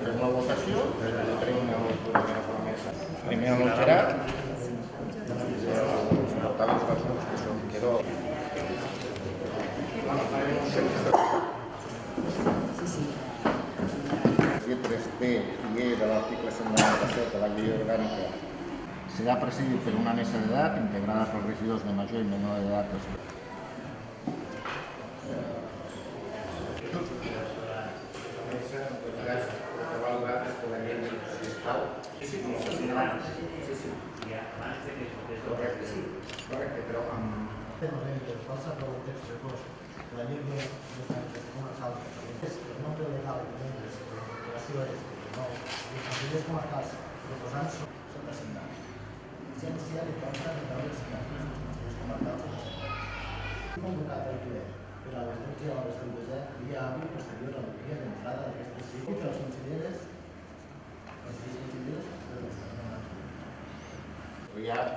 Fem la votació, primer el Gerard, portaves els grups que són Quedó. Lletres B i E de l'article 197 de la llei orgànica serà presidit per una mesa d'edat integrada per regidors de major i menor edat. Correcte, però amb força prou text refós la llengua comarcal, el nombre legal de la seva és no, els consellers comarcals proposants són designats. L'agència li consta de veure els signatures dels consellers comarcals. Hem convocat el ple per a les 12 hores del desè dia hàbil posterior al dia d'entrada d'aquestes i que les conselleres Riad,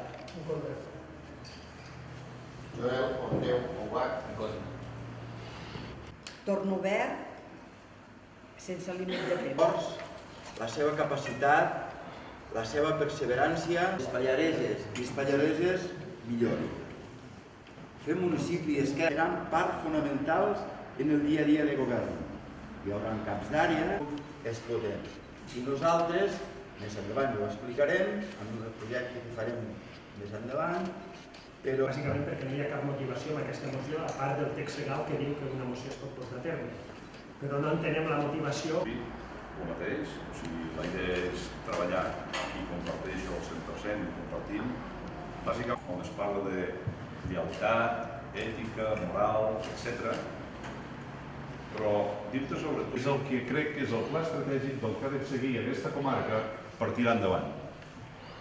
Joel, Ondeu, Oguat i Cosme. Torn obert, sense límit de temps. La seva capacitat, la seva perseverància, les pallareses millor. Fer municipis que seran part fonamentals en el dia a dia de govern. Hi haurà caps d'àrea, és potent. I nosaltres, més endavant ho explicarem, amb el projecte que farem més endavant, però... Bàsicament perquè no hi ha cap motivació en aquesta moció, a part del text legal que diu que una moció es pot portar a terme. Però no entenem la motivació. El mateix, o sigui, la idea és treballar i comparteixo al 100%, compartim. Bàsicament, quan es parla de lleialtat, ètica, moral, etc. Però dir-te sobretot és el que crec que és el pla estratègic del que ha de seguir aquesta comarca per tirar endavant.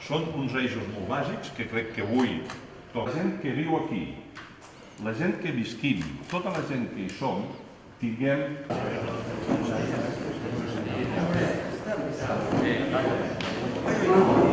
Són uns eixos molt bàsics que crec que avui la gent que viu aquí, la gent que visquim, tota la gent que hi som, tinguem... Sí.